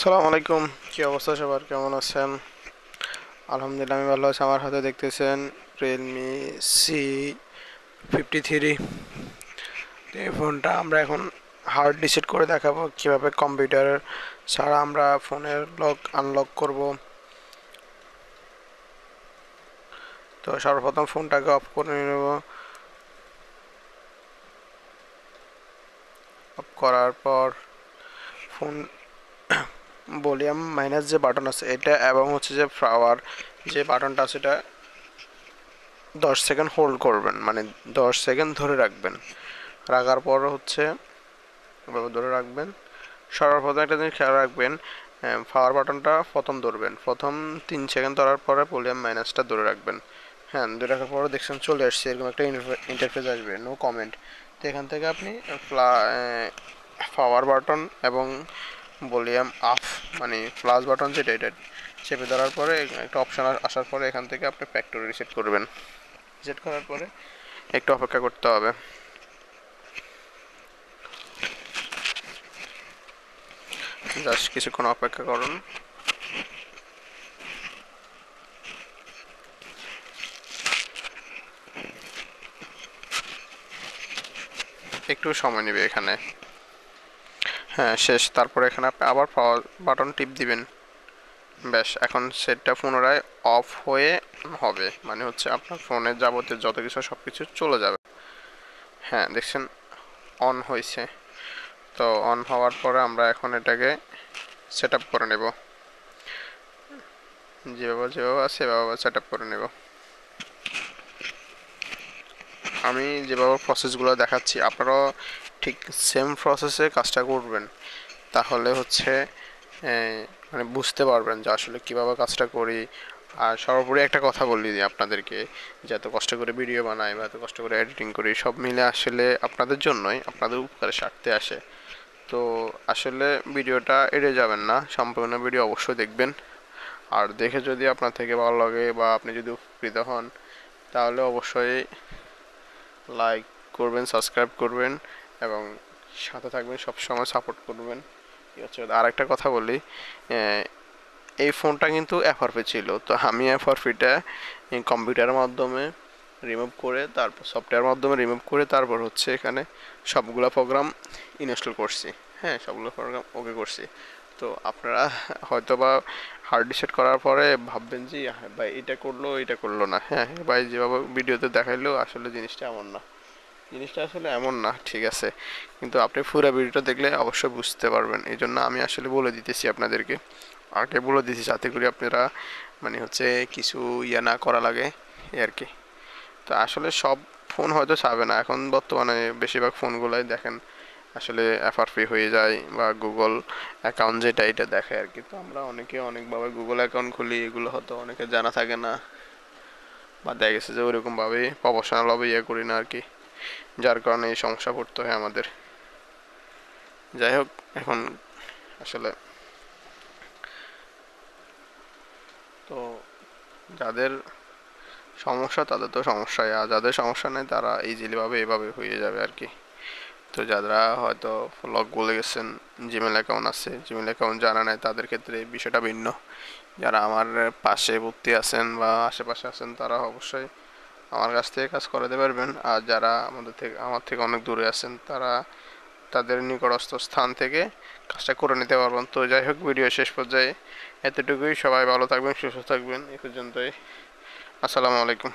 সালাম আলাইকুম। কি অবস্থা সবার, কেমন আছেন? আলহামদুলিল্লাহ আমি ভালো আছি। আমার হাতে দেখতেছেন রিয়েলমি C53। এই ফোনটা আমরা এখন হার্ড রিসেট করে দেখাবো কিভাবে কম্পিউটার ছাড়া আমরা ফোনের লক আনলক করব। তো সর্বপ্রথম ফোনটাকে অফ করে নেব। অফ করার পর ফোন ভলিউম মাইনাস যে বাটন আছে এটা এবং হচ্ছে যে ফ্লাওয়ার যে বাটনটা আছে এটা 10 সেকেন্ড হোল্ড করবেন, মানে 10 সেকেন্ড ধরে রাখবেন। রাখার পর হচ্ছে এভাবে ধরে রাখবেন। সর্বপ্রথম একটা জিনিস খেয়াল রাখবেন, পাওয়ার বাটনটা প্রথম ধরবেন, প্রথম 3 সেকেন্ড ধরার পরে ভলিউম মাইনাসটা ধরে রাখবেন। হ্যাঁ, ধরে রাখার পরে দেখছেন চলে আসছে এরকম একটা ইন্টারফেস আসবে, নো কমেন্ট। তো এখান থেকে আপনি পাওয়ার বাটন এবং ভলিউম আপ মানে প্লাস বাটন যেটা এটা চেপে ধরার পরে একটা অপশান আসার পরে এখান থেকে আপনি ফ্যাক্টরি রিসেট করবেন। রিসেট করার পরে একটু অপেক্ষা করতে হবে। জাস্ট কিছুক্ষণ অপেক্ষা করুন। একটু সময় নেবে এখানে। হ্যাঁ, শেষ। তারপরে এখানে আপনি আবার পাওয়ার বাটন টিপ দিবেন। ব্যাস, এখন সেটটা পুনরায় অফ হয়ে হবে, মানে হচ্ছে আপনার ফোনের যাবতীয় যত কিছু সব কিছু চলে যাবে। হ্যাঁ, দেখছেন অন হয়েছে। তো অন হওয়ার পরে আমরা এখন এটাকে সেট আপ করে নেব, যেভাবে যেভাবে আছে সেভাবে সেট আপ করে নেব। আমি যেভাবে প্রসেসগুলো দেখাচ্ছি আপনারাও ঠিক সেম প্রসেসে কাজটা করবেন, তাহলে হচ্ছে মানে বুঝতে পারবেন যে আসলে কীভাবে কাজটা করি। আর সর্বোপরি একটা কথা বলি আপনাদেরকে, যে এত কষ্ট করে ভিডিও বানাই বা এত কষ্ট করে এডিটিং করি সব মিলে আসলে আপনাদের জন্যই, আপনাদের উপকারে স্বার্থে আসে। তো আসলে ভিডিওটা এড়িয়ে যাবেন না, সম্পূর্ণ ভিডিও অবশ্যই দেখবেন। আর দেখে যদি আপনার থেকে ভালো লাগে বা আপনি যদি উপকৃত হন তাহলে অবশ্যই লাইক করবেন, সাবস্ক্রাইব করবেন এবং সাথে থাকবেন, সবসময় সাপোর্ট করবেন। হচ্ছে আর একটা কথা বলি, এই ফোনটা কিন্তু এফআরপি ছিল, তো আমি এফআরপিটা কম্পিউটারের মাধ্যমে রিমুভ করে তারপর সফটওয়্যার মাধ্যমে রিমুভ করে তারপর হচ্ছে এখানে সবগুলো প্রোগ্রাম ইনস্টল করছি। হ্যাঁ, সবগুলো প্রোগ্রাম ওকে করছি। তো আপনারা হয়তো বা হার্ড রিসেট করার পরে ভাববেন যে ভাই এটা করলো না। হ্যাঁ ভাই, যেভাবে ভিডিওতে দেখাইলো আসলে জিনিসটা এমন না, জিনিসটা আসলে এমন না, ঠিক আছে। কিন্তু আপনি পুরো ভিডিওটা দেখলে অবশ্যই বুঝতে পারবেন। এই জন্য আমি আসলে বলে দিতেছি আপনাদেরকে, আগে বলে দিতেছি যাতে করে আপনারা মানে হচ্ছে কিছু না করা লাগে এই আর কি। তো আসলে সব ফোন হয়তো চাবে না, এখন বর্তমানে বেশিরভাগ ফোনগুলাই দেখেন আসলে এফআরপি হয়ে যায় বা গুগল অ্যাকাউন্ট যেটা এটা দেখায় আর কি। তো আমরা অনেকে অনেকভাবে গুগল অ্যাকাউন্ট খুলি, এগুলো হয়তো অনেকে জানা থাকে না বা দেখা গেছে যে ওইরকমভাবে প্রফেশনালভাবে করি না আর কি, যার কারণে এই সমস্যা পড়তে হয় আমাদের। যাই হোক, এখন আসলে তো যাদের সমস্যা তাদের তো সমস্যাই, আর যাদের সমস্যা নেই তারা ইজিলিভাবে এভাবে হয়ে যাবে আর কি। তো যারা হয়তো লক বলে গেছেন, জিমেল অ্যাকাউন্ট আছে, জিমেল অ্যাকাউন্ট জানা নাই, তাদের ক্ষেত্রে বিষয়টা ভিন্ন। যারা আমার পাশে ভর্তি আছেন বা আশেপাশে আছেন তারা অবশ্যই আমার কাছ থেকে কাজ করাতে পারবেন। আর যারা আমার থেকে অনেক দূরে আছেন তারা তাদের নিকটস্থ স্থান থেকে কাজটা করে নিতে পারবেন। তো যাই হোক, ভিডিও শেষ পর্যায়ে এতটুকুই। সবাই ভালো থাকবেন, সুস্থ থাকবেন। এ পর্যন্তই। আসসালামু আলাইকুম।